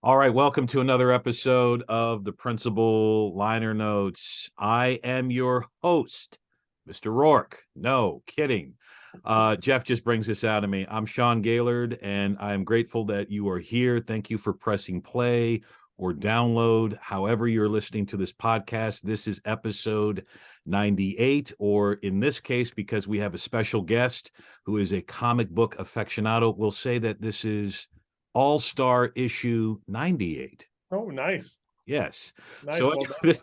All right, welcome to another episode of the Principal Liner Notes. I am your host, Mr. Rourke. No, kidding. Jeff just brings this out of me. I'm Sean Gaylord, and I'm grateful that you are here. Thank you for pressing play or download, however you're listening to this podcast. This is episode 98, or in this case, because we have a special guest who is a comic book aficionado, we'll say that this is All-Star issue 98. Oh, nice. Yes. Nice. So Well done.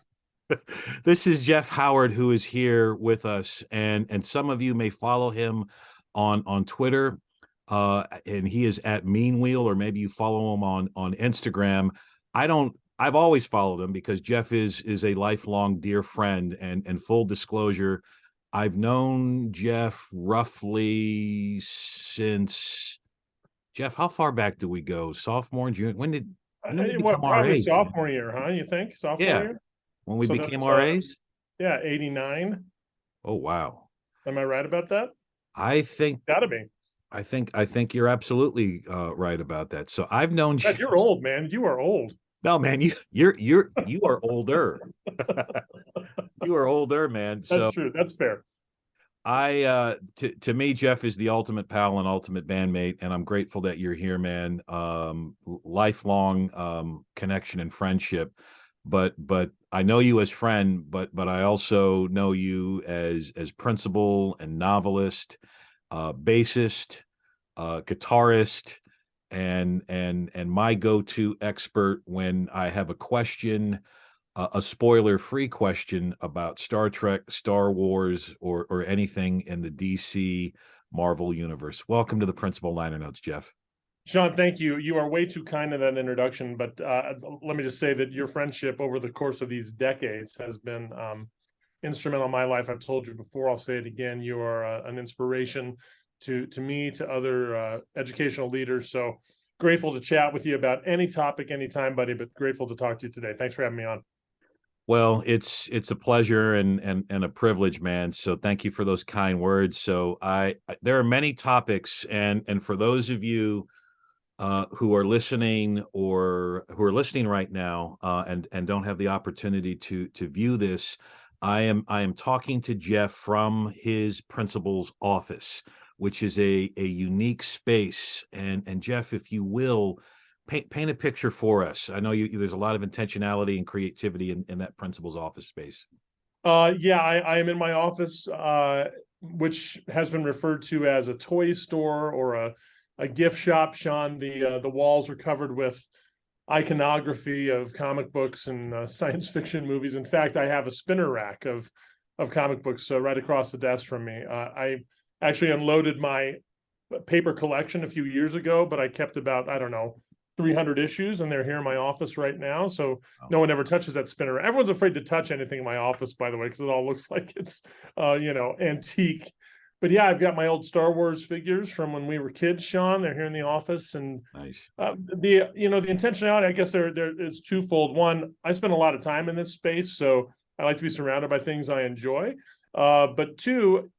this is Jeff Howard who is here with us, and some of you may follow him on Twitter, and he is at Meanwheel, or maybe you follow him on Instagram. I've always followed him because Jeff is a lifelong dear friend, and full disclosure, I've known Jeff roughly since Jeff, how far back do we go? Sophomore, junior? When did we become Probably RAs? sophomore year, huh? You think sophomore Yeah, year? when we So became that's RAs? yeah, 89. Oh wow. Am I right about that? I think Gotta be. I think you're absolutely right about that. So I've known God, you're old, man. You are old. no man, you are older. You are older, man. That's So true. That's fair. to me, Jeff is the ultimate pal and ultimate bandmate, and I'm grateful that you're here, man. Lifelong connection and friendship. But I know you as friend, but I also know you as principal and novelist, bassist, guitarist, and my go-to expert when I have a question, a spoiler-free question about Star Trek, Star Wars, or anything in the DC Marvel universe. Welcome to the Principal Liner Notes, Jeff. Sean, thank you. You are way too kind in that introduction, but let me just say that your friendship over the course of these decades has been instrumental in my life. I've told you before, I'll say it again. You are an inspiration to me, to other educational leaders. So grateful to chat with you about any topic, anytime, buddy, but grateful to talk to you today. Thanks for having me on. Well, it's a pleasure and a privilege, man. So thank you for those kind words. So there are many topics, and for those of you who are listening or who are listening right now, and don't have the opportunity to view this, I am talking to Jeff from his principal's office, which is a unique space. And Jeff, if you will, paint a picture for us. I know there's a lot of intentionality and creativity in that principal's office space. Yeah, I am in my office, which has been referred to as a toy store or a gift shop. Sean, the walls are covered with iconography of comic books and science fiction movies. In fact, I have a spinner rack of comic books right across the desk from me. I actually unloaded my paper collection a few years ago, but I kept about, I don't know, 300 issues, and they're here in my office right now. So no one ever touches that spinner. Everyone's afraid to touch anything in my office, by the way, because it all looks like it's, antique. But yeah, I've got my old Star Wars figures from when we were kids, Sean. They're here in the office, and Nice. the intentionality, I guess there is twofold. One, I spend a lot of time in this space, so I like to be surrounded by things I enjoy. But two,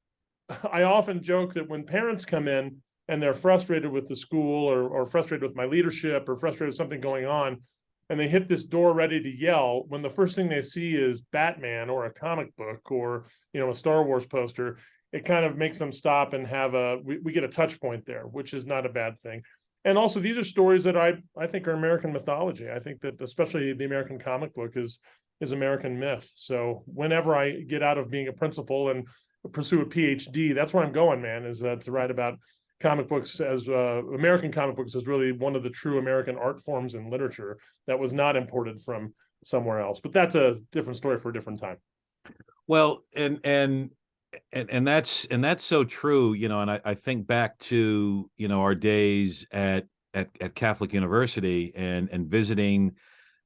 I often joke that when parents come in and they're frustrated with the school or frustrated with my leadership or frustrated with something going on, and they hit this door ready to yell, when the first thing they see is Batman or a comic book or, a Star Wars poster, it kind of makes them stop and have we get a touch point there, which is not a bad thing. And also, these are stories that I think are American mythology. I think that especially the American comic book is American myth. So whenever I get out of being a principal and pursue a PhD, that's where I'm going, man, is to write about comic books as American comic books as really one of the true American art forms and literature that was not imported from somewhere else. But that's a different story for a different time. Well, and that's so true, and I think back to, our days at Catholic University and visiting,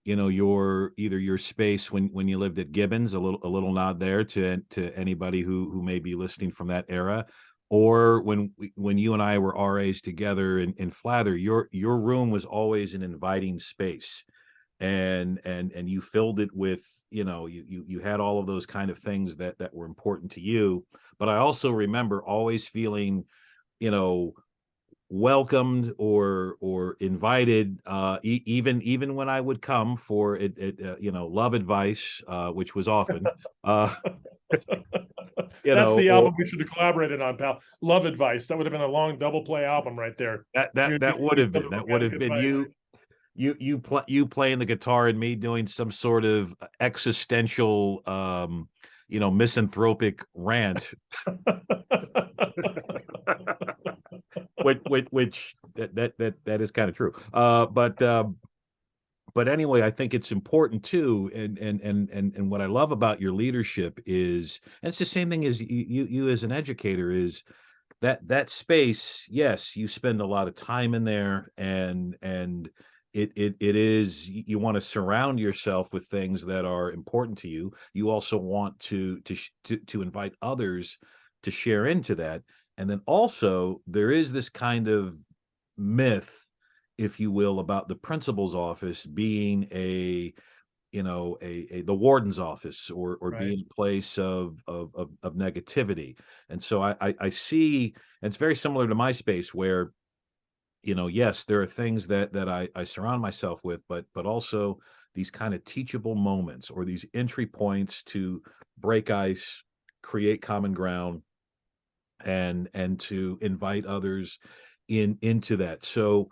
your space when you lived at Gibbons. A little nod there to anybody who may be listening from that era, or when you and I were RAs together in Flather. Your room was always an inviting space, and you filled it with, you had all of those kind of things that were important to you. But I also remember always feeling, you know welcomed or invited, even when I would come for love advice, which was often, uh, That's the or album we should have collaborated on, pal. Love Advice. That would have been a long double play album right there. You that would giving each have other been romantic advice. you playing the guitar and me doing some sort of existential, misanthropic rant, which that is kind of true. But anyway, I think it's important too, and what I love about your leadership is, and it's the same thing as you as an educator, is that space. Yes, you spend a lot of time in there, and it is, you want to surround yourself with things that are important to you. You also want to invite others to share into that, and then also there is this kind of myth, if you will, about the principal's office being the warden's office, or Right. being a place of negativity. And so I see, and it's very similar to my space, where yes, there are things that I surround myself with, but also these kind of teachable moments, or these entry points to break ice, create common ground, and to invite others into that. So,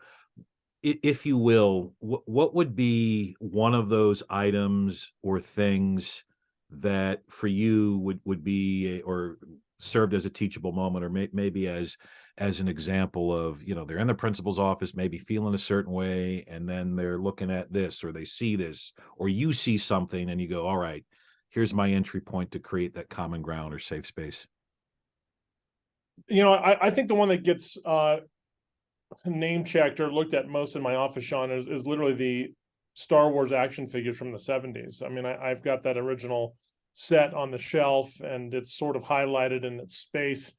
if you will, what would be one of those items or things that for you would be or served as a teachable moment, or maybe as an example of, they're in the principal's office, maybe feeling a certain way, and then they're looking at this, or they see this, or you see something and you go, all right, here's my entry point to create that common ground or safe space. I think the one that gets name checked or looked at most in my office, Sean, is literally the Star Wars action figures from the 70s. I mean, I've got that original set on the shelf, and it's sort of highlighted in its space.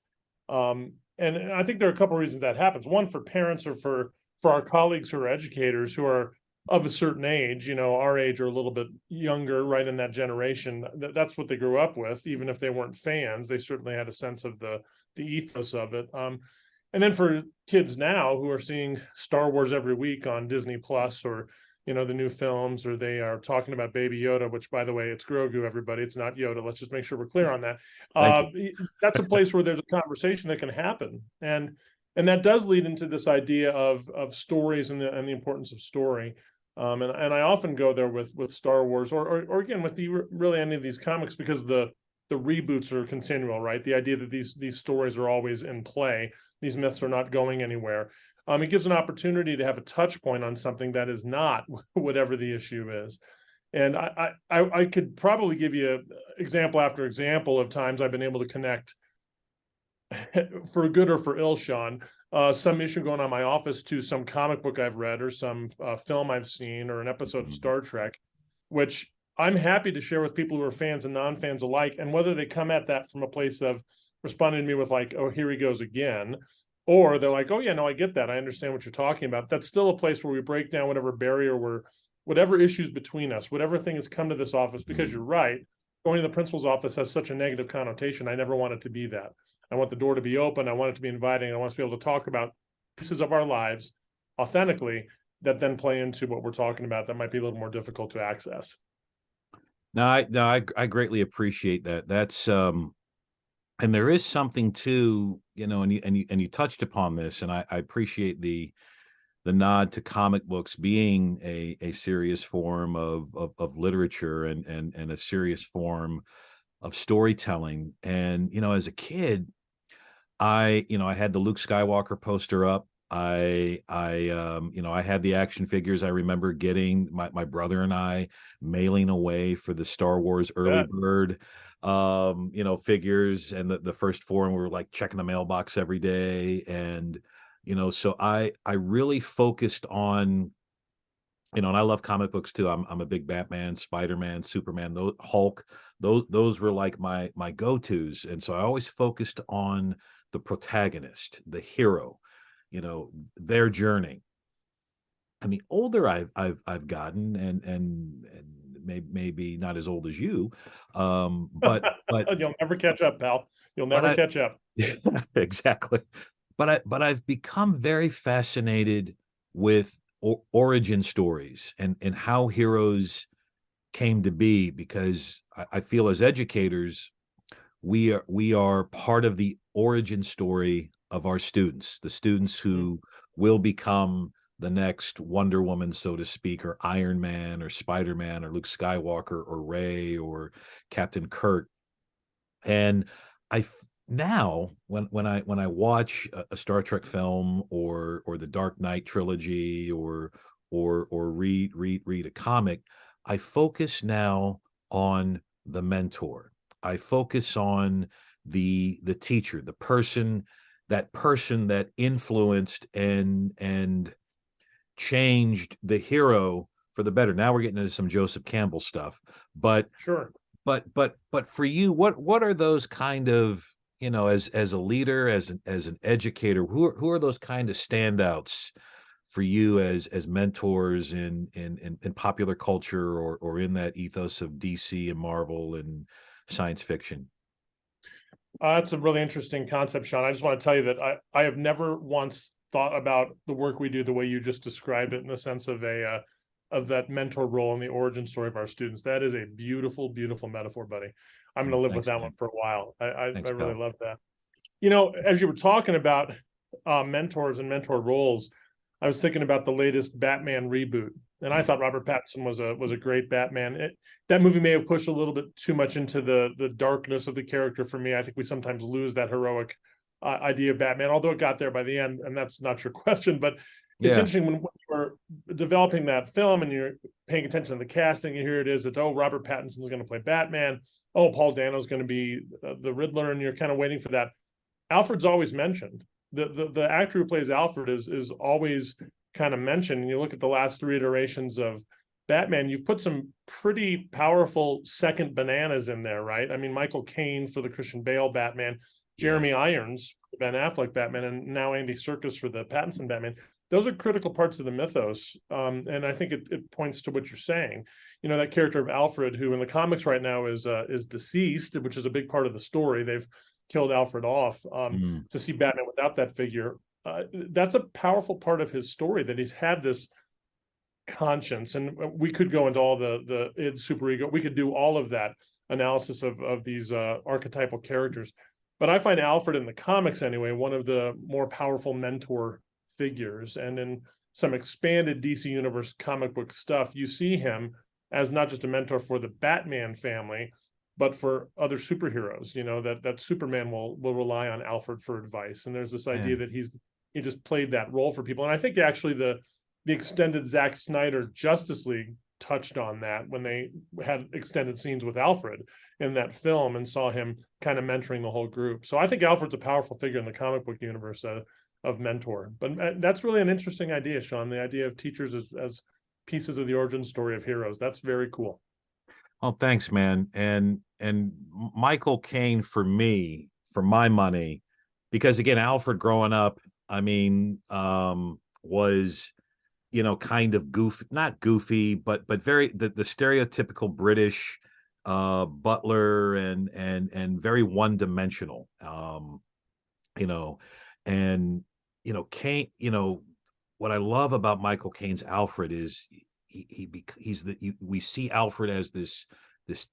And I think there are a couple of reasons that happens. One, for parents, or for our colleagues who are educators who are of a certain age, our age or a little bit younger, right in that generation. That's what they grew up with. Even if they weren't fans, they certainly had a sense of the ethos of it. And then for kids now who are seeing Star Wars every week on Disney Plus, or the new films, or they are talking about Baby Yoda, which, by the way, it's Grogu, everybody. It's not Yoda. Let's just make sure we're clear on that. Thank you. That's a place where there's a conversation that can happen, and that does lead into this idea of stories, and the importance of story. And I often go there with Star Wars, or again with really any of these comics, because the reboots are continual, right? The idea that these stories are always in play, these myths are not going anywhere. It gives an opportunity to have a touch point on something that is not whatever the issue is. And I could probably give you example after example of times I've been able to connect, for good or for ill, Sean, some issue going on in my office to some comic book I've read, or some film I've seen, or an episode of Star Trek, which I'm happy to share with people who are fans and non-fans alike. And whether they come at that from a place of responding to me with like, oh, here he goes again, or they're like, oh yeah, no, I get that, I understand what you're talking about, that's still a place where we break down whatever barrier whatever issues between us, whatever thing has come to this office. Because you're right, going to the principal's office has such a negative connotation. I never want it to be that. I want the door to be open. I want it to be inviting. I want us to be able to talk about pieces of our lives authentically, that then play into what we're talking about, that might be a little more difficult to access. No, I greatly appreciate that. That's and there is something too, and you touched upon this, and I appreciate the nod to comic books being a serious form of literature, and a serious form of storytelling. And as a kid, I had the Luke Skywalker poster up. I had the action figures. I remember getting my brother and I mailing away for the Star Wars early Yeah. bird, figures, and the first four, and we were like checking the mailbox every day. And, so I really focused on, and I love comic books too. I'm a big Batman, Spider-Man, Superman, Hulk. Those were like my go-tos. And so I always focused on the protagonist, the hero, their journey. And the older I've gotten, and maybe not as old as you, but You'll never catch up, pal. You'll but never catch up. exactly. but I've become very fascinated with origin stories and how heroes came to be, because I feel as educators we are part of the origin story of our students, the students Mm. who will become the next Wonder Woman, so to speak, or Iron Man, or Spider Man, or Luke Skywalker, or Ray, or Captain Kirk. And now when I watch a Star Trek film, or the Dark Knight trilogy, or read a comic, I focus now on the mentor. I focus on the teacher, that person that influenced and changed the hero for the better. Now we're getting into some Joseph Campbell stuff, but Sure. but for you, what are those kind of, as a leader, as an educator, who are those kind of standouts for you as mentors in popular culture, or in that ethos of DC and Marvel and science fiction? That's a really interesting concept, Sean. I just want to tell you that I have never once thought about the work we do the way you just described it, in the sense of of that mentor role in the origin story of our students. That is a beautiful, beautiful metaphor, buddy. I'm going to live with Thanks, that one man. for a while. I Thanks, really pal. love that. As you were talking about mentors and mentor roles, I was thinking about the latest Batman reboot, and I thought Robert Pattinson was a great Batman. That movie may have pushed a little bit too much into the darkness of the character for me. I think we sometimes lose that heroic idea of Batman, although it got there by the end, and that's not your question. But it's Yeah. interesting when you're developing that film and you're paying attention to the casting, and here it is, that, oh, Robert Pattinson's going to play Batman. Oh, Paul Dano's going to be the Riddler, and you're kind of waiting for that. Alfred's always mentioned. The actor who plays Alfred is always kind of mentioned. And you look at the last three iterations of Batman, you've put some pretty powerful second bananas in there, right? I mean, Michael Caine for the Christian Bale Batman, Yeah. Jeremy Irons for Ben Affleck Batman, and now Andy Serkis for the Pattinson Batman. Those are critical parts of the mythos. And I think it points to what you're saying. That character of Alfred, who in the comics right now is deceased, which is a big part of the story. They've killed Alfred off. Mm. To see Batman without that figure, that's a powerful part of his story, that he's had this conscience. And we could go into all the id, superego. We could do all of that analysis of these archetypal characters. But I find Alfred in the comics anyway one of the more powerful mentor figures. And in some expanded DC Universe comic book stuff, you see him as not just a mentor for the Batman family, but for other superheroes. That Superman will rely on Alfred for advice. And there's this idea Man. that he just played that role for people. And I think actually the extended Zack Snyder Justice League touched on that when they had extended scenes with Alfred in that film and saw him kind of mentoring the whole group. So I think Alfred's a powerful figure in the comic book universe of mentor. But that's really an interesting idea, Sean, the idea of teachers as pieces of the origin story of heroes. That's very cool. Oh, thanks, man. And Michael Caine, for me, for my money, because again, Alfred growing up, I mean, was, kind of goofy, not goofy, but very the stereotypical British butler, and very one-dimensional. You know, and Caine, what I love about Michael Caine's Alfred is we see Alfred as this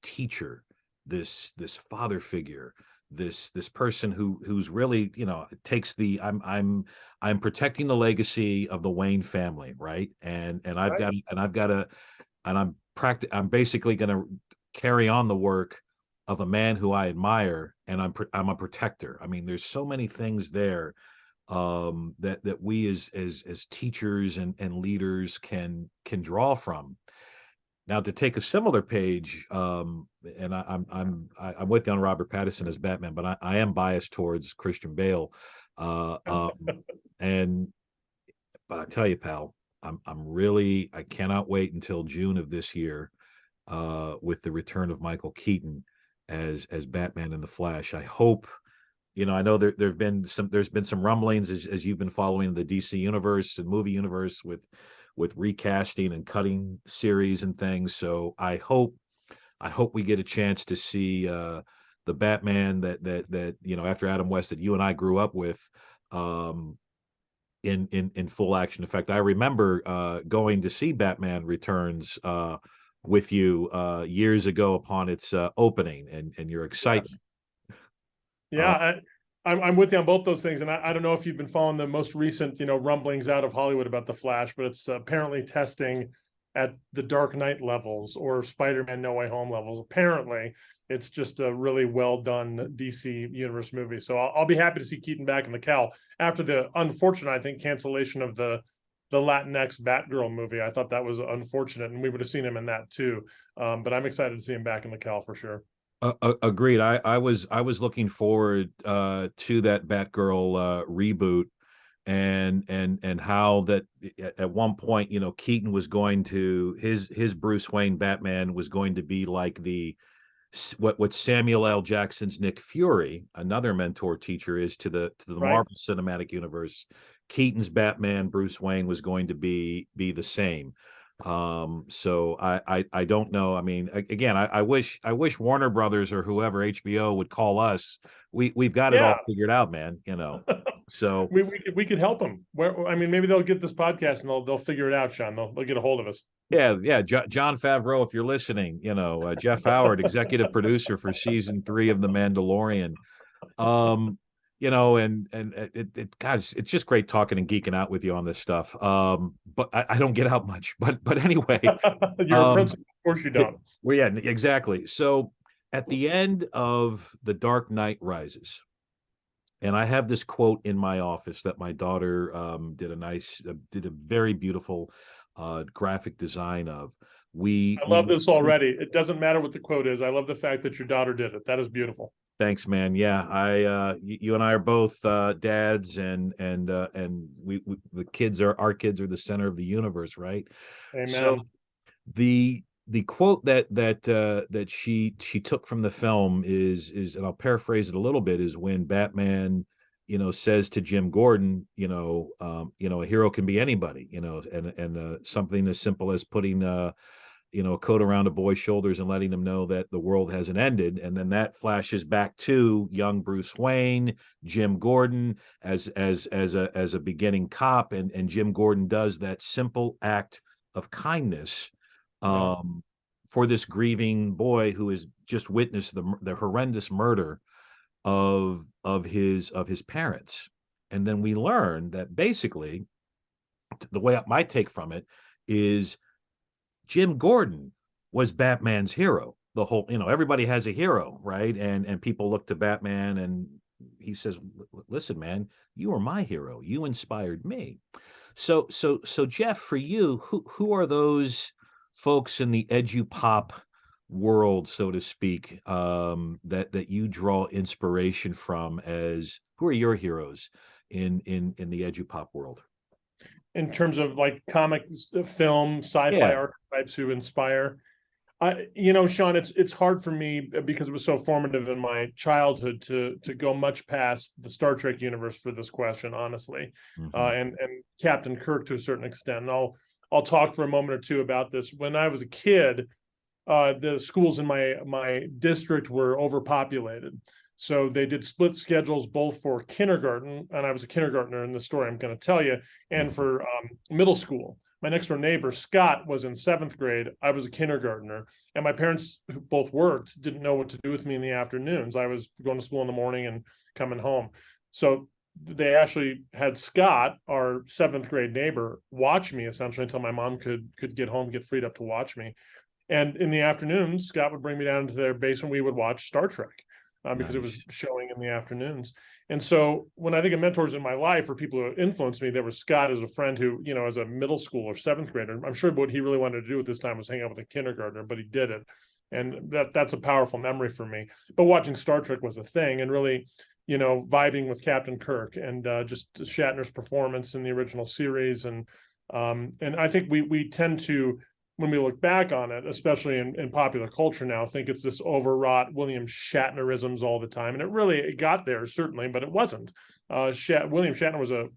teacher, this father figure, this person who's really, takes the I'm protecting the legacy of the Wayne family, right? And I've Right. got to and I'm basically going to carry on the work of a man who I admire, and I'm a protector. I mean, there's so many things there that we as teachers and leaders can draw from. Now, to take a similar page, and I'm with you on Robert Pattinson as Batman, but I am biased towards Christian Bale, uh, um, and but I tell you, pal, I cannot wait until June of this year, with the return of Michael Keaton as Batman in the Flash. I hope, I know there's been some rumblings as you've been following the DC universe and movie universe with recasting and cutting series and things. So I hope we get a chance to see the Batman that after Adam West that you and I grew up with, um, in full action effect. I remember going to see Batman Returns with you years ago upon its opening, and your Yes. excitement. Yeah, I'm with you on both those things, and I don't know if you've been following the most recent, rumblings out of Hollywood about the Flash, but it's apparently testing at the Dark Knight levels or Spider-Man No Way Home levels. Apparently, it's just a really well done DC Universe movie. So I'll be happy to see Keaton back in the Cal after the unfortunate, I think, cancellation of the Latinx Batgirl movie. I thought that was unfortunate, and we would have seen him in that too. But I'm excited to see him back in the Cal for sure. Agreed. I was looking forward to that Batgirl reboot, and how that at one point, Keaton was going to his Bruce Wayne Batman was going to be like what Samuel L. Jackson's Nick Fury, another mentor teacher, is to the Right. Marvel Cinematic Universe. Keaton's Batman Bruce Wayne was going to be the same. So I don't know. I mean, again, I wish Warner Brothers or whoever, HBO, would call us. We've got it Yeah. all figured out, man. So We could help them. I mean, maybe they'll get this podcast and they'll figure it out, Sean. They'll get a hold of us. yeah. John Favreau, if you're listening, Jeff Howard, executive producer for season 3 of The Mandalorian. Um, and God, it's just great talking and geeking out with you on this stuff. But I don't get out much. But anyway, You're a principal, of course you don't. well, yeah, exactly. So at the end of The Dark Knight Rises, and I have this quote in my office that my daughter did a very beautiful graphic design of. I love this already. It doesn't matter what the quote is. I love the fact that your daughter did it. That is beautiful. Thanks, man. Yeah, you and I are both dads, and we the kids are our kids are the center of the universe, right? So Amen. the quote that she took from the film is, and I'll paraphrase it a little bit, is when Batman, says to Jim Gordon, a hero can be anybody, and something as simple as putting a coat around a boy's shoulders and letting him know that the world hasn't ended. And then that flashes back to young Bruce Wayne, Jim Gordon as a beginning cop, and Jim Gordon does that simple act of kindness for this grieving boy who has just witnessed the horrendous murder of his parents. And then we learn that basically, the way my take from it is, Jim Gordon was Batman's hero. The whole, everybody has a hero, right? And people look to Batman, and he says, "Listen, man, you are my hero. You inspired me." So Jeff, for you, who are those folks in the edupop world, so to speak, that you draw inspiration from? As who are your heroes in the edupop world? In terms of like comic, film, sci-fi Yeah. archetypes who inspire. Sean, it's hard for me because it was so formative in my childhood to go much past the Star Trek universe for this question, honestly, and Captain Kirk to a certain extent. And I'll talk for a moment or two about this. When I was a kid, the schools in my district were overpopulated. So they did split schedules both for kindergarten, and I was a kindergartner in the story I'm going to tell you, and for middle school. My next door neighbor, Scott, was in 7th grade. I was a kindergartner, and my parents, who both worked, didn't know what to do with me in the afternoons. I was going to school in the morning and coming home. So they actually had Scott, our 7th grade neighbor, watch me essentially until my mom could get home, get freed up to watch me. And in the afternoons, Scott would bring me down to their basement. We would watch Star Trek. Because it was showing in the afternoons. And so when I think of mentors in my life or people who influenced me, there was Scott as a friend who, as a middle school or 7th grader, I'm sure what he really wanted to do at this time was hang out with a kindergartner, but he did it. And that's a powerful memory for me. But watching Star Trek was a thing, and really, vibing with Captain Kirk and just Shatner's performance in the original series. And I think we tend to, when we look back on it, especially in popular culture now, think it's this overwrought William Shatnerisms all the time. And it got there, certainly, but it wasn't. William Shatner was a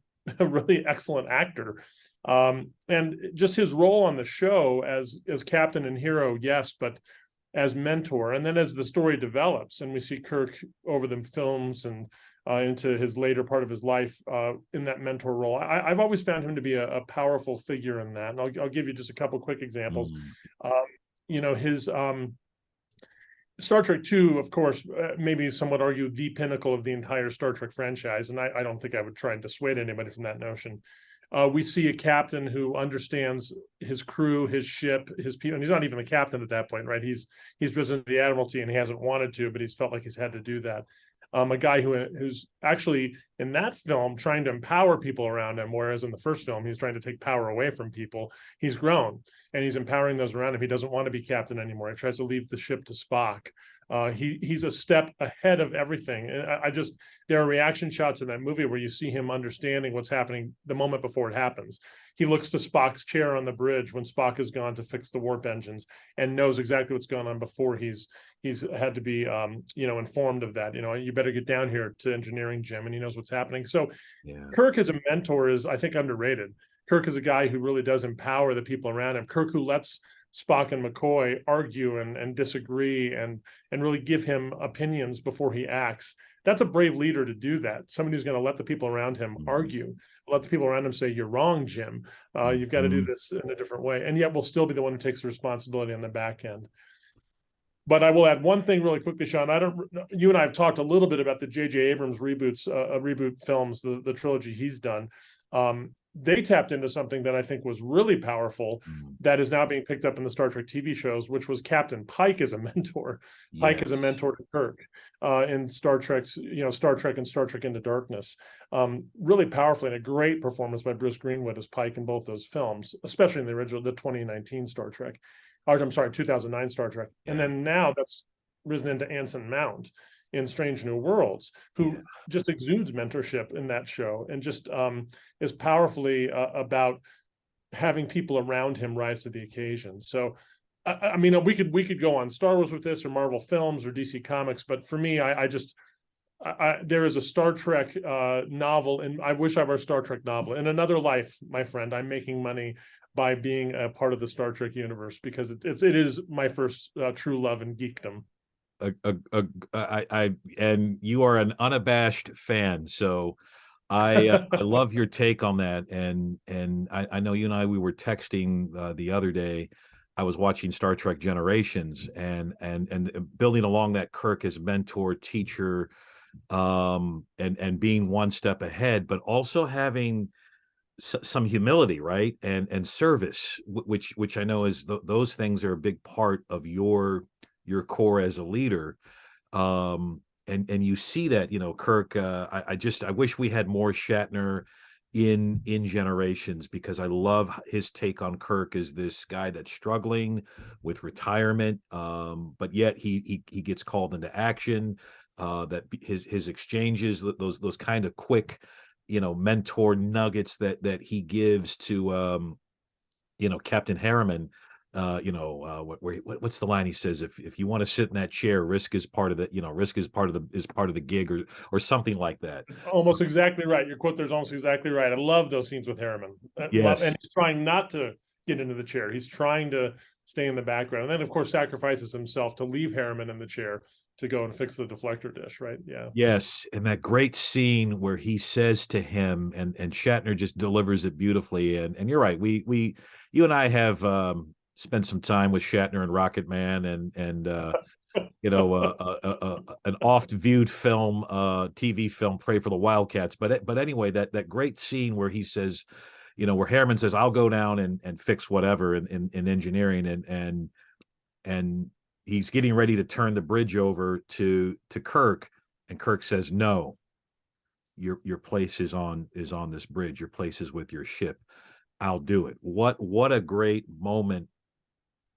really excellent actor. And just his role on the show as captain and hero, yes, but as mentor. And then as the story develops and we see Kirk over the films and into his later part of his life in that mentor role. I've always found him to be a powerful figure in that. And I'll give you just a couple quick examples. His Star Trek II, of course, maybe some would argue the pinnacle of the entire Star Trek franchise. And I don't think I would try and dissuade anybody from that notion. We see a captain who understands his crew, his ship, his people, and he's not even a captain at that point, right? He's risen to the admiralty, and he hasn't wanted to, but he's felt like he's had to do that. A guy who's actually in that film trying to empower people around him, whereas in the first film he's trying to take power away from people. He's grown and he's empowering those around him. He doesn't want to be captain anymore. He tries to leave the ship to Spock. He's a step ahead of everything. And there are reaction shots in that movie where you see him understanding what's happening the moment before it happens. He looks to Spock's chair on the bridge when Spock has gone to fix the warp engines and knows exactly what's going on before he's had to be informed of that. You better get down here to engineering, Jim, and he knows what's happening. So Kirk as a mentor is, I think, underrated. Kirk is a guy who really does empower the people around him. Kirk who lets Spock and McCoy argue and disagree and really give him opinions before he acts. That's a brave leader to do that. Somebody who's going to let the people around him argue, let the people around him say, "You're wrong, Jim. You've got to do this in a different way." And yet will still be the one who takes the responsibility on the back end. But I will add one thing really quickly, Sean. You and I have talked a little bit about the J.J. Abrams reboot films, the trilogy he's done. They tapped into something that I think was really powerful that is now being picked up in the Star Trek TV shows, which was Captain Pike as a mentor. Pike as a mentor to Kirk in Star Trek and Star Trek Into Darkness. Really powerfully, and a great performance by Bruce Greenwood as Pike in both those films, especially in the 2019 Star Trek. Or, I'm sorry, 2009 Star Trek. And then now that's risen into Anson Mount in Strange New Worlds, who just exudes mentorship in that show and just is powerfully about having people around him rise to the occasion. So, I mean, we could go on Star Wars with this or Marvel films or DC Comics, but for me, there is a Star Trek novel, and I wish I were a Star Trek novel. In another life, my friend, I'm making money by being a part of the Star Trek universe because it is my first true love and geekdom. And you are an unabashed fan, so I love your take on that. And I know you and I, we were texting the other day. I was watching Star Trek Generations and building along that Kirk as mentor, teacher, and being one step ahead, but also having some humility, right, and service, which I know is those things are a big part of your core as a leader. And you see that, Kirk, I wish we had more Shatner in Generations, because I love his take on Kirk as this guy that's struggling with retirement, but yet he gets called into action. That his exchanges, those kind of quick, mentor nuggets that he gives to Captain Harriman. What's the line he says? If you want to sit in that chair, risk is part of the gig, or something like that. It's almost exactly right. Your quote there's almost exactly right. I love those scenes with Harriman. Yes. And he's trying not to get into the chair. He's trying to stay in the background, and then of course sacrifices himself to leave Harriman in the chair to go and fix the deflector dish, right? Yeah. Yes, and that great scene where he says to him, and Shatner just delivers it beautifully. And you're right. You and I have spent some time with Shatner and Rocket Man, and an oft-viewed film, TV film, Pray for the Wildcats. But anyway, that great scene where he says, where Harriman says, "I'll go down and fix whatever in engineering," and he's getting ready to turn the bridge over to Kirk, and Kirk says, "No, your place is on this bridge. Your place is with your ship. I'll do it." What a great moment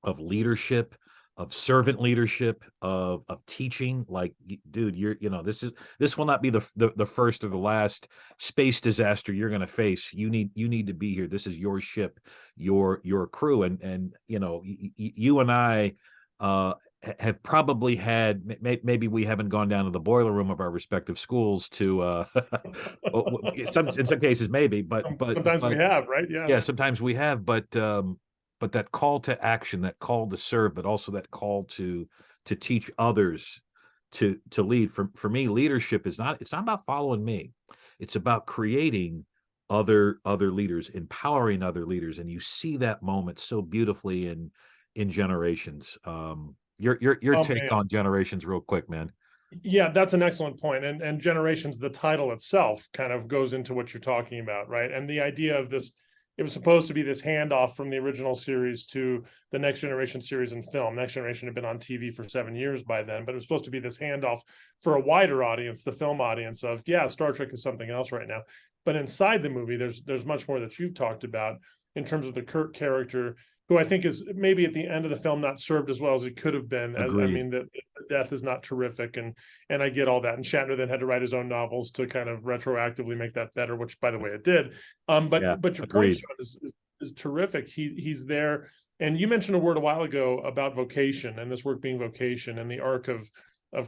of leadership, of servant leadership, of teaching. Like, dude, this will not be the first or the last space disaster you're going to face. You need to be here. This is your ship, your crew, and you and I have probably had, maybe we haven't gone down to the boiler room of our respective schools to in some cases maybe, but sometimes we have, right? Yeah, sometimes we have, but that call to action, that call to serve, but also that call to teach others to lead. For me, leadership is not, it's not about following me. It's about creating other leaders, empowering other leaders. And you see that moment so beautifully in Generations. Your Oh take man. on Generations real quick, man. Yeah, that's an excellent point. And Generations, the title itself kind of goes into what you're talking about, right? And the idea of this, it was supposed to be this handoff from the original series to the Next Generation series in film. Next Generation had been on TV for 7 years by then, but it was supposed to be this handoff for a wider audience, the film audience of, yeah, Star Trek is something else right now. But inside the movie, there's much more that you've talked about in terms of the Kirk character, who I think is maybe at the end of the film not served as well as it could have been. As I Agreed. mean, the death is not terrific, and I get all that. And Shatner then had to write his own novels to kind of retroactively make that better, which, by the way, it did. Yeah, But your point, agreed. Sean, is terrific. He's there, and you mentioned a word a while ago about vocation and this work being vocation and the arc of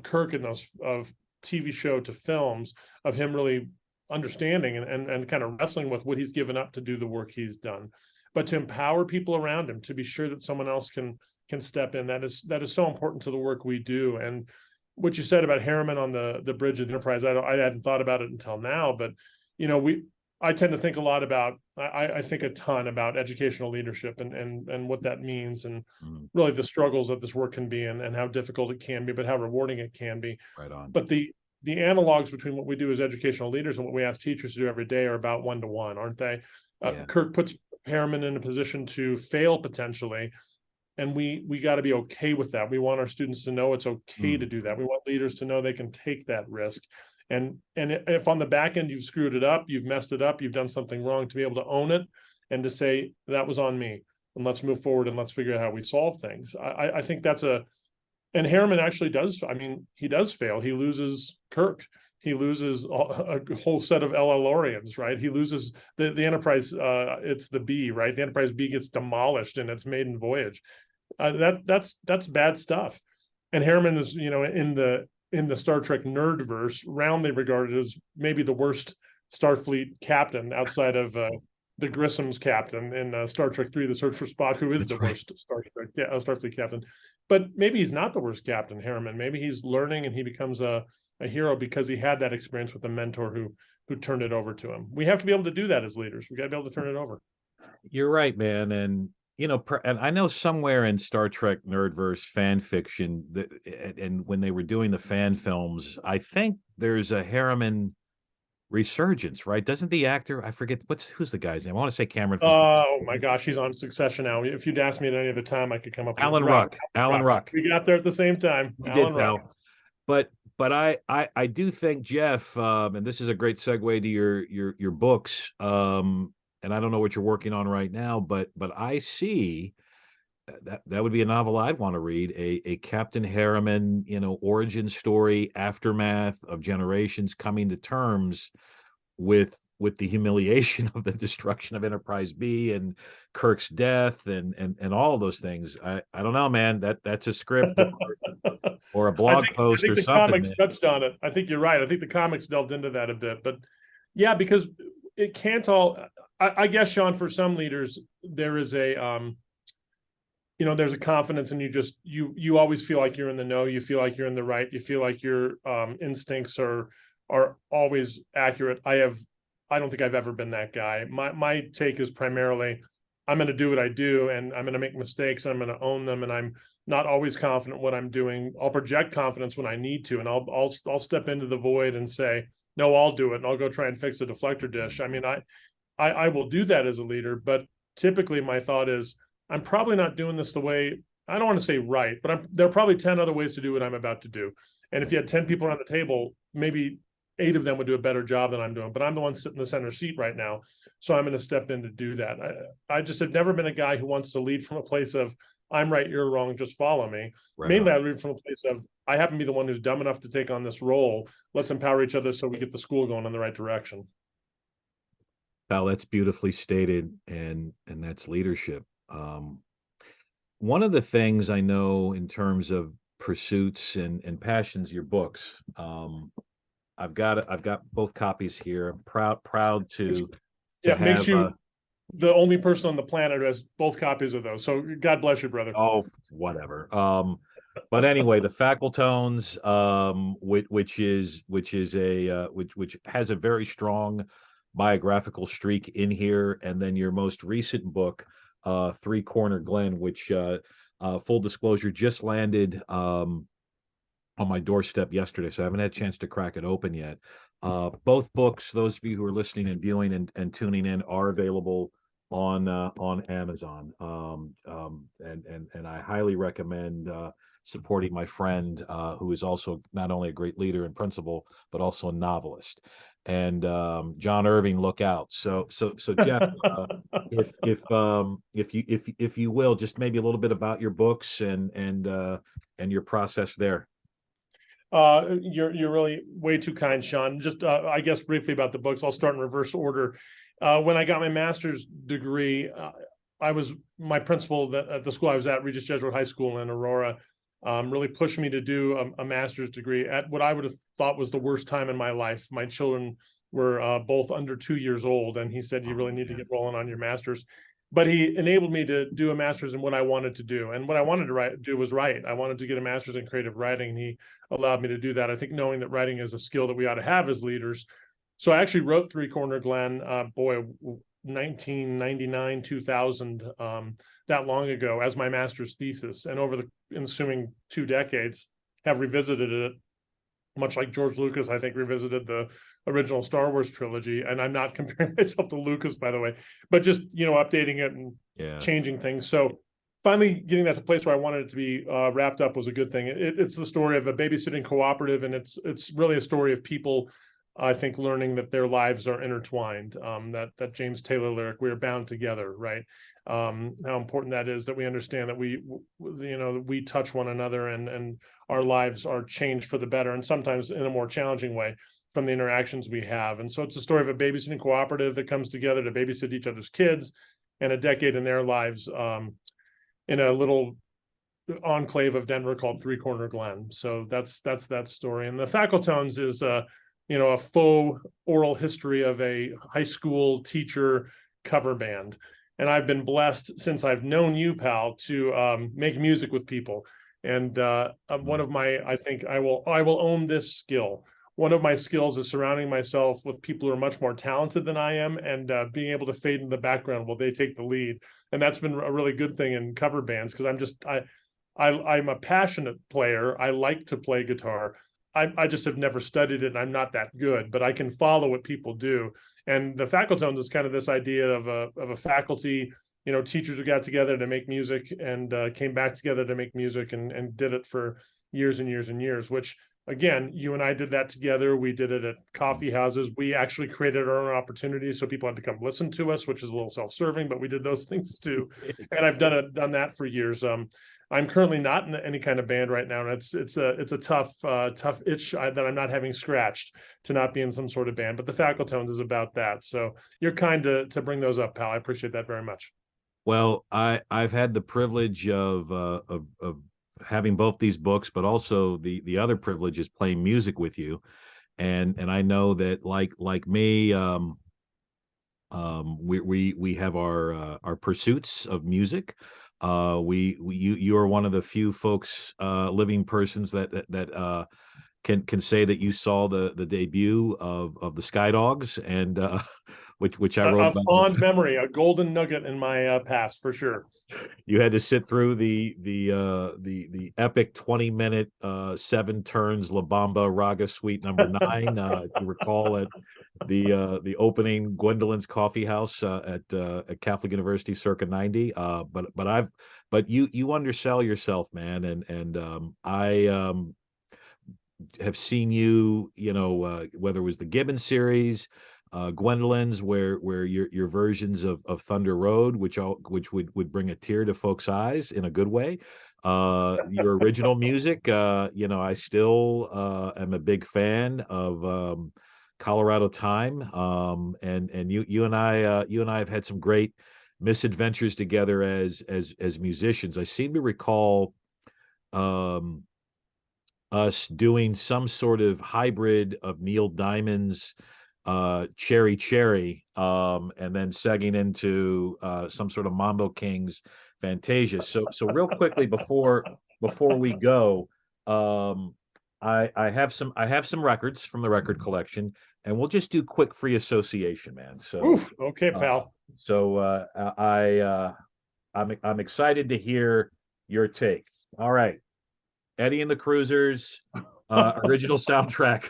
Kirk and those of TV show to films, of him really understanding and kind of wrestling with what he's given up to do the work he's done, but to empower people around him, to be sure that someone else can step in. That is so important to the work we do. And what you said about Harriman on the bridge of the Enterprise, I hadn't thought about it until now, but I tend to think a lot about, I think a ton about educational leadership and what that means, and Mm, really the struggles that this work can be, and how difficult it can be, but how rewarding it can be. right on. But the analogs between what we do as educational leaders and what we ask teachers to do every day are about 1-to-1, aren't they? Yeah. Kirk puts Harriman in a position to fail potentially, and we got to be okay with that. We want our students to know it's okay to do that. We want leaders to know they can take that risk. And if on the back end you've screwed it up, you've messed it up, you've done something wrong, to be able to own it and to say that was on me, and let's move forward and let's figure out how we solve things. I think that's and Harriman actually does. I mean, he does fail. He loses Kirk. He loses a whole set of LLorians, right? He loses the Enterprise. It's the B, right? The Enterprise B gets demolished in its maiden voyage. That's bad stuff. And Harriman is, in the Star Trek nerdverse, roundly regarded as maybe the worst Starfleet captain outside of the Grissom's captain in Star Trek 3, The Search for Spock, who is That's the right. worst Starfleet captain. But maybe he's not the worst captain, Harriman. Maybe he's learning and he becomes a hero because he had that experience with a mentor who turned it over to him. We have to be able to do that as leaders. We got to be able to turn it over. You're right, man. And and I know somewhere in Star Trek nerdverse fan fiction that, and when they were doing the fan films, I think there's a Harriman resurgence, right? Doesn't the actor, I forget who's the guy's name? I want to say Cameron from Oh my gosh, he's on Succession now. If you'd asked me at any other time, I could come up with Alan Ruck. Alan Ruck. We got there at the same time. You Alan did, Ruck. pal. But I do think, Jeff, and this is a great segue to your books. And I don't know what you're working on right now, but I see that would be a novel I'd want to read, a Captain Harriman, origin story, aftermath of Generations, coming to terms with the humiliation of the destruction of Enterprise B and Kirk's death and all of those things. I don't know, man. That's a script or a blog I post think or the something, comics man. touched on it. I think you're right. I think the comics delved into that a bit, but yeah, because it can't all. I guess, Sean, for some leaders, there is there's a confidence, and you always feel like you're in the know. You feel like you're in the right. You feel like your instincts are always accurate. I don't think I've ever been that guy. My take is primarily, I'm going to do what I do, and I'm going to make mistakes, and I'm going to own them, and I'm not always confident what I'm doing. I'll project confidence when I need to, and I'll step into the void and say, no, I'll do it, and I'll go try and fix a deflector dish. I mean, I will do that as a leader, but typically my thought is, I'm probably not doing this the way, I don't want to say right, but there are probably 10 other ways to do what I'm about to do. And if you had 10 people around the table, maybe 8 of them would do a better job than I'm doing, but I'm the one sitting in the center seat right now. So I'm going to step in to do that. I just have never been a guy who wants to lead from a place of, I'm right, you're wrong, just follow me. Right Mainly on. I lead from a place of, I happen to be the one who's dumb enough to take on this role. Let's empower each other so we get the school going in the right direction. Pal, that's beautifully stated, and that's leadership. One of the things I know in terms of pursuits and passions, your books. I've got both copies here. I'm proud to Yeah, makes have. you the only person on the planet who has both copies of those. So God bless you, brother. Oh, whatever. But anyway, the Facletones, which has a very strong biographical streak in here, and then your most recent book, Three Corner Glen, which full disclosure just landed on my doorstep yesterday, so I haven't had a chance to crack it open yet. Both books, those of you who are listening and viewing and tuning in, are available on Amazon. And I highly recommend supporting my friend, who is also not only a great leader and principal, but also a novelist. And John Irving, look out. So Jeff, if you will, just maybe a little bit about your books and your process there. You're really way too kind, Sean. Just I guess briefly about the books. I'll start in reverse order. When I got my master's degree, my principal at the school I was at, Regis Jesuit High School in Aurora, really pushed me to do a master's degree at what I would have thought was the worst time in my life. My children were both under 2 years old, and he said, "You really need to get rolling on your master's." But he enabled me to do a master's in what I wanted to do. And what I wanted to do was write. I wanted to get a master's in creative writing, and he allowed me to do that. I think knowing that writing is a skill that we ought to have as leaders. So I actually wrote Three Corner Glen, 1999, 2000, that long ago, as my master's thesis. And over the ensuing 2 decades, have revisited it, much like George Lucas, I think, revisited the original Star Wars trilogy. And I'm not comparing myself to Lucas, by the way, but just, updating it and changing things. So finally getting that to a place where I wanted it to be wrapped up was a good thing. It's the story of a babysitting cooperative, and it's really a story of people, I think, learning that their lives are intertwined. That James Taylor lyric, "We are bound together," right? How important that is, that we understand that we touch one another, and our lives are changed for the better, and sometimes in a more challenging way from the interactions we have. And so it's a story of a babysitting cooperative that comes together to babysit each other's kids, and a decade in their lives, in a little enclave of Denver called Three Corner Glen. So that's that story. And the Facletones is a faux oral history of a high school teacher cover band. And I've been blessed since I've known you, pal, to make music with people. And one of my, I think I will own this skill. One of my skills is surrounding myself with people who are much more talented than I am, and being able to fade in the background while they take the lead. And that's been a really good thing in cover bands, because I'm a passionate player. I like to play guitar. I just have never studied it, and I'm not that good, but I can follow what people do. And the Facletones is kind of this idea of a faculty, teachers who got together to make music, and came back together to make music, and did it for years and years and years, which, again, you and I did that together. We did it at coffee houses. We actually created our own opportunities, so people had to come listen to us, which is a little self-serving, but we did those things too. And I've done that for years. I'm currently not in any kind of band right now, and it's a tough itch that I'm not having scratched, to not be in some sort of band. But the Facletones is about that. So you're kind to bring those up, pal. I appreciate that very much. Well, I've had the privilege of having both these books, but also the other privilege is playing music with you, and I know that like me, we have our pursuits of music. You are one of the few folks, living persons that can say that you saw the debut of the Sky Dogs, and which I wrote A about. fond memory, a golden nugget in my past, for sure. You had to sit through the epic 20-minute 7 turns La Bamba Raga Suite number 9, if you recall, at the opening Gwendolyn's Coffee House at Catholic University circa 90. But you undersell yourself, man, and I have seen you, whether it was the Gibbon series, Gwendolyn's, where your versions of Thunder Road, which would bring a tear to folks' eyes in a good way. Your original music, I still am a big fan of Colorado Time, and you and I have had some great misadventures together as musicians. I seem to recall us doing some sort of hybrid of Neil Diamond's Cherry Cherry, and then segging into some sort of Mambo Kings Fantasia. So real quickly, before before we go, I have some records from the record collection, and we'll just do quick free association, man. So Oof. Okay, uh, pal. I'm excited to hear your take. All right, Eddie and the Cruisers, original soundtrack.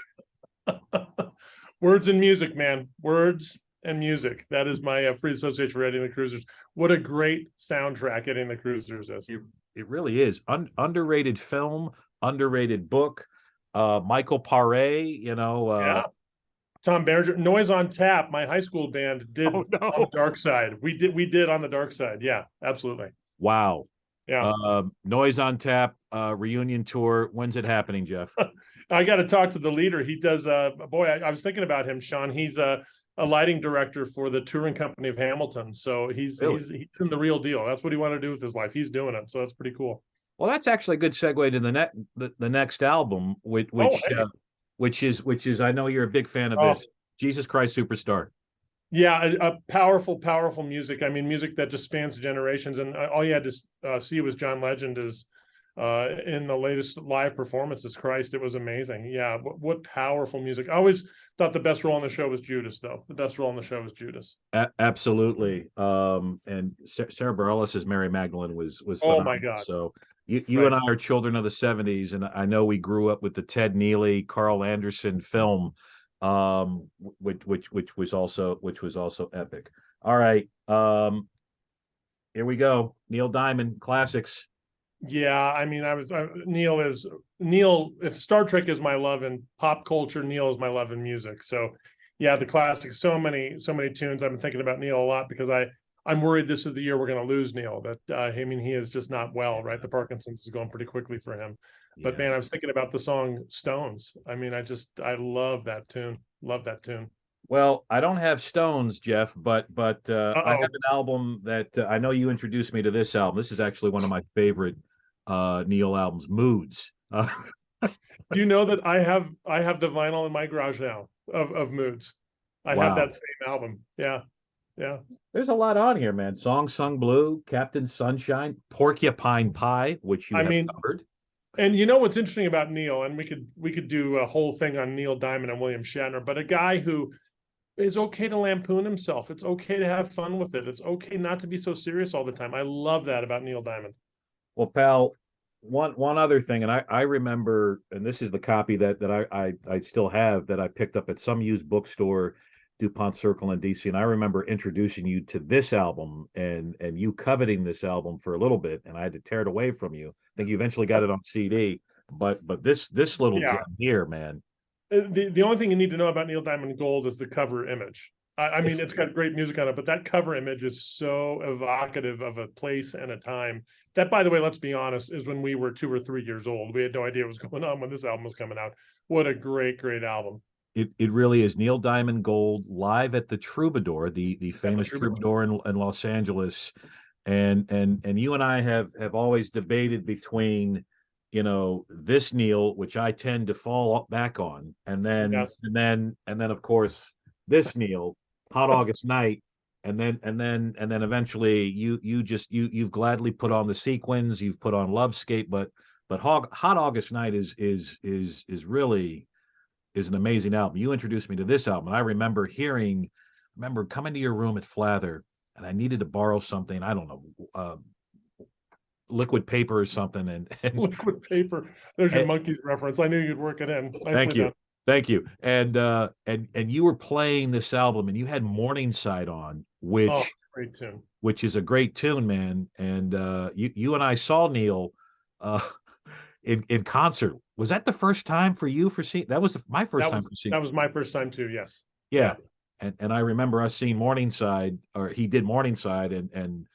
Words and music, man. Words and music. That is my free association for Eddie and the Cruisers. What a great soundtrack Eddie and the Cruisers is. It really is. Underrated film, underrated book. Michael Paré, Yeah. Tom Berenger, Noise on Tap, my high school band did oh, no. on the dark side. We did on the dark side. Yeah, absolutely. Wow. Yeah. Noise on Tap reunion tour. When's it happening, Jeff? I got to talk to the leader. He does. Boy, I was thinking about him, Sean. He's a lighting director for the touring company of Hamilton. So he's in the real deal. That's what he wanted to do with his life. He's doing it. So that's pretty cool. Well, that's actually a good segue to the next album, which is I know you're a big fan of this. Jesus Christ Superstar. Yeah, a powerful music. I mean, music that just spans generations. And all you had to see was John Legend is in the latest live performances. Christ, it was amazing. Yeah, what powerful music. I always thought the best role on the show was Judas, though. The best role on the show was Judas. Absolutely. And Sarah Bareilles as Mary Magdalene was oh my God. So you and I are children of the 70s, and I know we grew up with the Ted Neely, Carl Anderson film, which was also epic. All right. Here we go. Neil Diamond classics. Yeah, I mean, Neil. If Star Trek is my love in pop culture, Neil is my love in music. So, yeah, the classics. So many tunes. I've been thinking about Neil a lot because I'm worried this is the year we're going to lose Neil. That I mean, he is just not well, right? The Parkinson's is going pretty quickly for him. But man, I was thinking about the song Stones. I mean, I love that tune. Love that tune. Well, I don't have Stones, Jeff, but I have an album that I know you introduced me to this album. This is actually one of my favorite Neil albums, Moods. Do you know that I have the vinyl in my garage now of Moods? I have that same album. Yeah. Yeah. There's a lot on here, man. Song Sung Blue, Captain Sunshine, Porcupine Pie, which you have covered. And you know what's interesting about Neil, and we could do a whole thing on Neil Diamond and William Shatner, but a guy who is okay to lampoon himself. It's okay to have fun with it. It's okay not to be so serious all the time. I love that about Neil Diamond. Well, pal, one other thing, and I remember, and this is the copy that I still have that I picked up at some used bookstore, DuPont Circle in DC, and I remember introducing you to this album and you coveting this album for a little bit, and I had to tear it away from you. I think you eventually got it on CD, but this little gem here, man. The only thing you need to know about Neil Diamond Gold is the cover image. I mean, it's got great music on it, but that cover image is so evocative of a place and a time. That, by the way, let's be honest, is when we were 2 or 3 years old. We had no idea what was going on when this album was coming out. What a great album. It really is. Neil Diamond Gold live at the Troubadour, the famous Troubadour in Los Angeles. And you and I have always debated between, this Neil, which I tend to fall back on, and then of course this Neil, Hot August Night, and then eventually you've gladly put on the Sequins, you've put on Lovescape, but Hot August Night is really an amazing album. You introduced me to this album, and I remember coming to your room at Flather, and I needed to borrow something. I don't know, liquid paper or something, and liquid paper. There's your Monkees reference. I knew you'd work it in. Thank you. And you were playing this album, and you had Morningside on, great tune. Which is a great tune, man. And you and I saw Neil in concert. Was that the first time for you for seeing? That was my first time for seeing. That was my first time too. Yes. Yeah. And I remember us seeing Morningside, or he did Morningside, and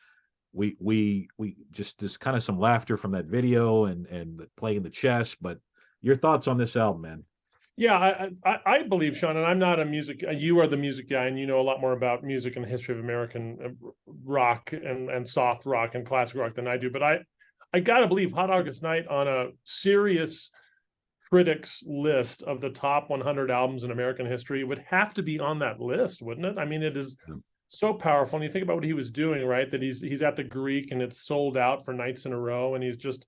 we just kind of some laughter from that video and playing the chess. But your thoughts on this album, man? Yeah, I believe, Sean, and I'm not a music. You are the music guy, and you know a lot more about music and the history of American rock and soft rock and classic rock than I do. But I gotta believe Hot August Night on a serious critics list of the top 100 albums in American history would have to be on that list, wouldn't it? I mean, it is so powerful. And you think about what he was doing, right? That he's at the Greek and it's sold out for nights in a row, and he's just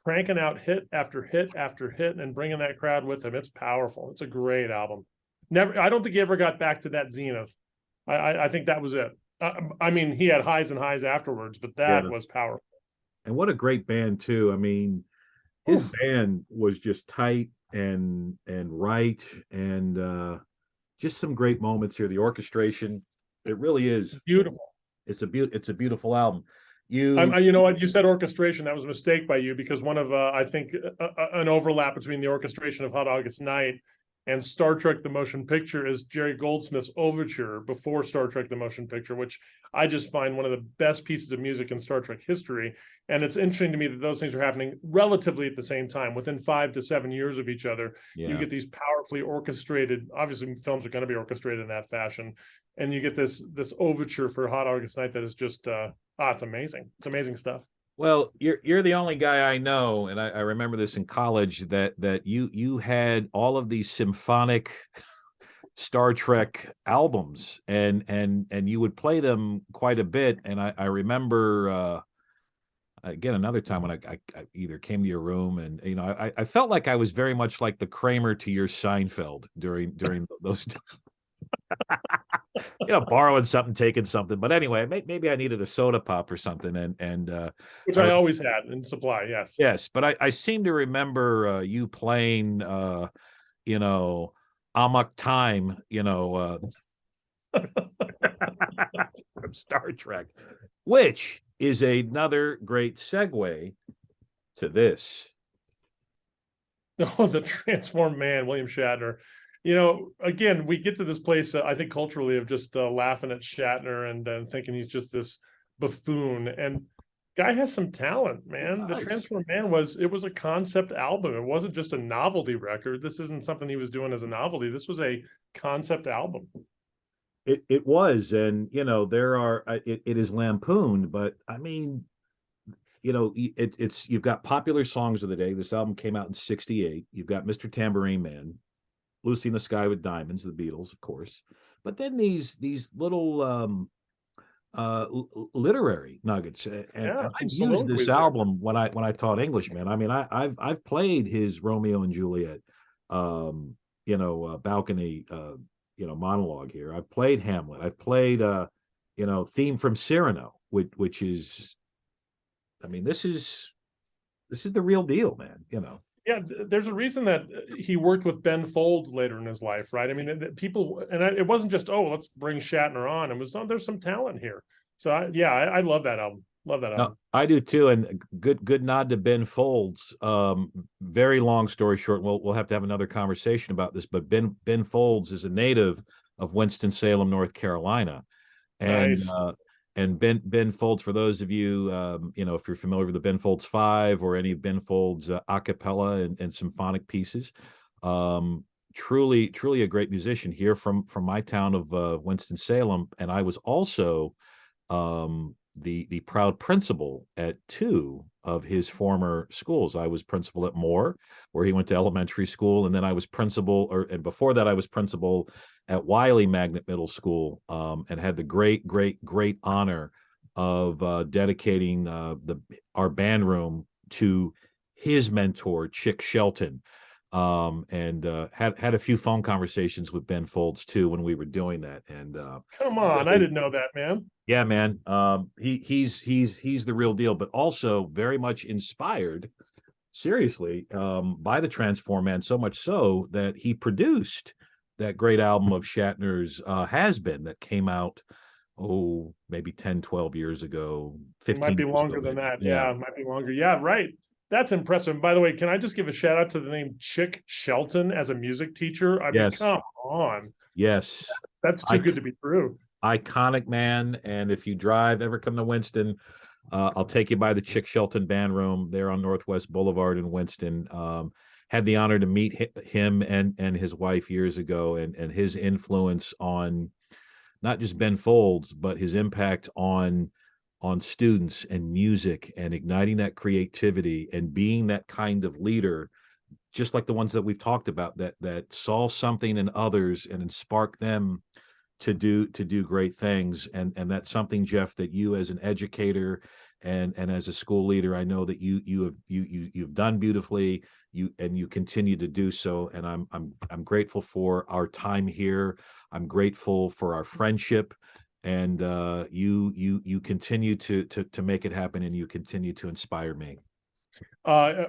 cranking out hit after hit after hit and bringing that crowd with him. It's powerful. It's a great album. I don't think he ever got back to that zenith. I think that was it. I mean, he had highs and highs afterwards, but that was powerful. And what a great band too. I mean, his band was just tight and right, and just some great moments here. The orchestration, it really is beautiful. It's a beautiful album. You know what, you said orchestration. That was a mistake by you, because one of I think an overlap between the orchestration of Hot August Night and Star Trek the Motion Picture is Jerry Goldsmith's overture before Star Trek the Motion Picture, which I just find one of the best pieces of music in Star Trek history. And it's interesting to me that those things are happening relatively at the same time, within 5 to 7 years of each other. Yeah. You get these powerfully orchestrated, obviously films are going to be orchestrated in that fashion, and you get this overture for Hot August Night that is just it's amazing. It's amazing stuff. Well, you're the only guy I know, and I remember this in college, that you had all of these symphonic Star Trek albums, and you would play them quite a bit. And I remember again another time when I either came to your room, and I felt like I was very much like the Kramer to your Seinfeld during those times. Borrowing something, taking something. But anyway, maybe I needed a soda pop or something, and which I always had in supply. Yes, but I seem to remember you playing, Amok Time, from Star Trek, which is another great segue to this. Oh, the transformed man, William Shatner. Again, we get to this place, I think culturally, of just laughing at Shatner and thinking he's just this buffoon. And guy has some talent, man. The Transformed Man was a concept album. It wasn't just a novelty record. This isn't something he was doing as a novelty. This was a concept album. It was, and it is lampooned, but I mean, it's you've got popular songs of the day. This album came out in '68. You've got Mr. Tambourine Man, Lucy in the Sky with Diamonds, the Beatles, of course. But then these little literary nuggets, and I used this album when I taught English, man. I mean, I've played his Romeo and Juliet, balcony, monologue here. I've played Hamlet. I've played, theme from Cyrano, which is, I mean, this is the real deal, man. Yeah, there's a reason that he worked with Ben Folds later in his life, right? I mean, people, and it wasn't just, let's bring Shatner on. It was, there's some talent here. So I love that album. Love that album. No, I do too, and good nod to Ben Folds. Very long story short, we'll have to have another conversation about this. But Ben Folds is a native of Winston-Salem, North Carolina, and nice. And Ben Folds, for those of you, if you're familiar with the Ben Folds Five or any of Ben Folds a cappella and symphonic pieces, truly a great musician here from my town of Winston-Salem. And I was also the proud principal at 2 of his former schools. I was principal at Moore, where he went to elementary school, and then I was principal, and before that I was principal at Wiley Magnet Middle School, and had the great honor of dedicating our band room to his mentor, Chick Shelton, and had a few phone conversations with Ben Folds too when we were doing that. And come on, I didn't know that, man. Yeah, man. He's the real deal, but also very much inspired, seriously, by the Transform Man, so much so that he produced that great album of Shatner's, Has Been, that came out, maybe 10, 12 years ago, 15 It might be longer than that. Yeah, it might be longer. Yeah, right. That's impressive. By the way, can I just give a shout out to the name Chick Shelton as a music teacher? I mean, come on. Yes. That's too good to be true. Iconic man. And if you ever come to Winston, I'll take you by the Chick Shelton Band Room there on Northwest Boulevard in Winston. Had the honor to meet him and his wife years ago, and his influence on not just Ben Folds, but his impact on students and music, and igniting that creativity and being that kind of leader, just like the ones that we've talked about, that saw something in others and sparked them to do great things. And that's something, Jeff, that you as an educator and as a school leader, I know that you've done beautifully, you continue to do so, and I'm grateful for our time here. I'm grateful for our friendship, and you continue to make it happen, and you continue to inspire me.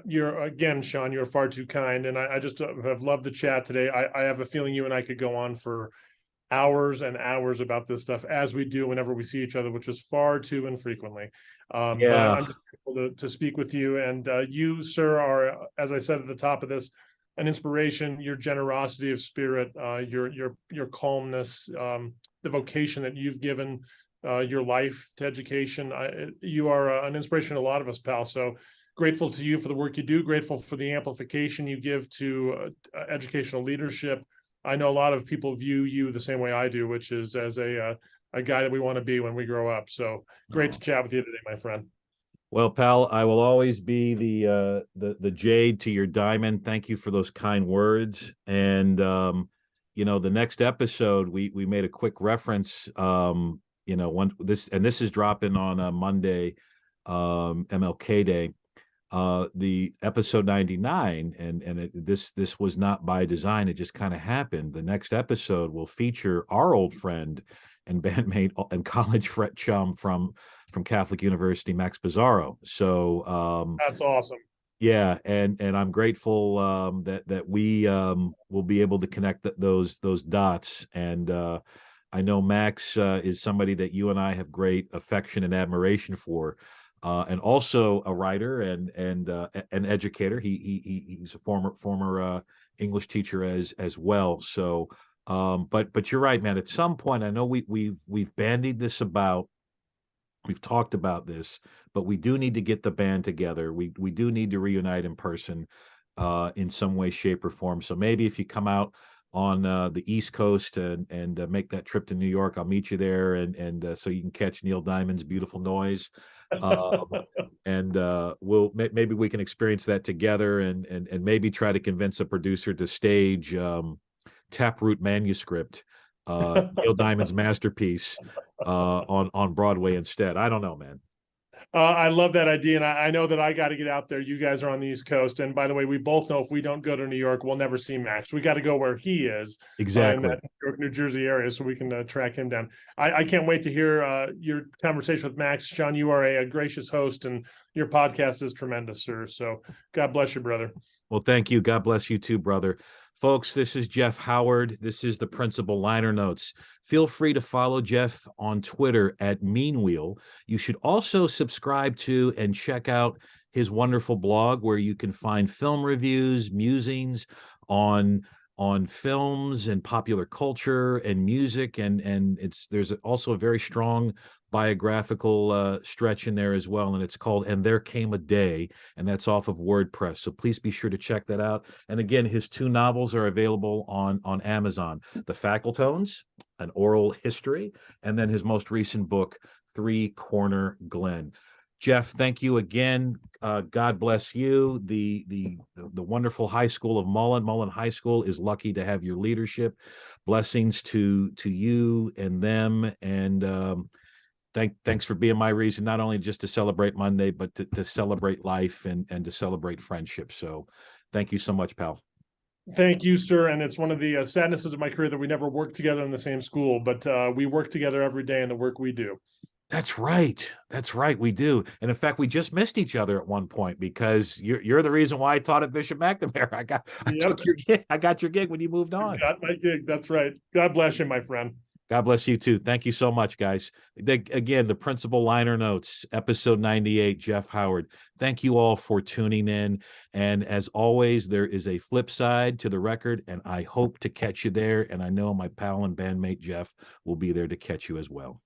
You're again, Sean, you're far too kind. And I just have loved the chat today. I have a feeling you and I could go on for hours and hours about this stuff, as we do whenever we see each other, which is far too infrequently. But Yeah. I'm just grateful to speak with you. And you, sir, are, as I said at the top of this, an inspiration. Your generosity of spirit, your calmness, the vocation that you've given your life to education. You are an inspiration to a lot of us, pal. So grateful to you for the work you do. Grateful for the amplification you give to educational leadership. I know a lot of people view you the same way I do, which is as a guy that we want to be when we grow up. So great to chat with you today, my friend. Well, pal, I will always be the jade to your diamond. Thank you for those kind words. And the next episode we made a quick reference. When this is dropping on a Monday, MLK Day. The episode 99, and this was not by design. It just kind of happened. The next episode will feature our old friend and bandmate and college frat chum from Catholic University, Max Pizarro. So that's awesome. Yeah, and I'm grateful that we will be able to connect those dots. And I know Max is somebody that you and I have great affection and admiration for. And also a writer and an educator. He's a former English teacher as well. So, but you're right, man. At some point, I know we've bandied this about. We've talked about this, but we do need to get the band together. We do need to reunite in person, in some way, shape, or form. So maybe if you come out on the East Coast and make that trip to New York, I'll meet you there, and so you can catch Neil Diamond's beautiful noise. And maybe we can experience that together, and maybe try to convince a producer to stage Taproot Manuscript, Neil Diamond's masterpiece, on Broadway instead. I don't know, man. I love that idea, and I know that I got to get out there. You guys are on the East Coast, and by the way, we both know if we don't go to New York, we'll never see Max. We got to go where he is, Exactly. in that New York, New Jersey area, so we can track him down. I can't wait to hear your conversation with Max. Sean, you are a gracious host, and your podcast is tremendous, sir. So God bless you, brother. Well, thank you. God bless you too, brother. Folks, this is Jeff Howard. This is the Principal Liner Notes. Feel free to follow Jeff on Twitter at Meanwheel. You should also subscribe to and check out his wonderful blog, where you can find film reviews, musings on films and popular culture and music, and there's also a very strong biographical stretch in there as well, and it's called "And There Came a Day," and that's off of WordPress. So please be sure to check that out. And again, his 2 novels are available on Amazon: The Facletones, an oral history, and then his most recent book, Three Corner Glen. Jeff, thank you again. God bless you. The wonderful high school of Mullen High School is lucky to have your leadership. Blessings to you and them, and thanks for being my reason, not only just to celebrate Monday, but to celebrate life and to celebrate friendship. So thank you so much, pal. Thank you, sir. And it's one of the sadnesses of my career that we never worked together in the same school, but we work together every day in the work we do. That's right. That's right. We do. And in fact, we just missed each other at one point, because you're the reason why I taught at Bishop McNamara. I took your gig. I got your gig when you moved on. You got my gig. That's right. God bless you, my friend. God bless you too. Thank you so much, guys. Again, the Principal Liner Notes, episode 98, Jeff Howard. Thank you all for tuning in. And as always, there is a flip side to the record, and I hope to catch you there. And I know my pal and bandmate Jeff will be there to catch you as well.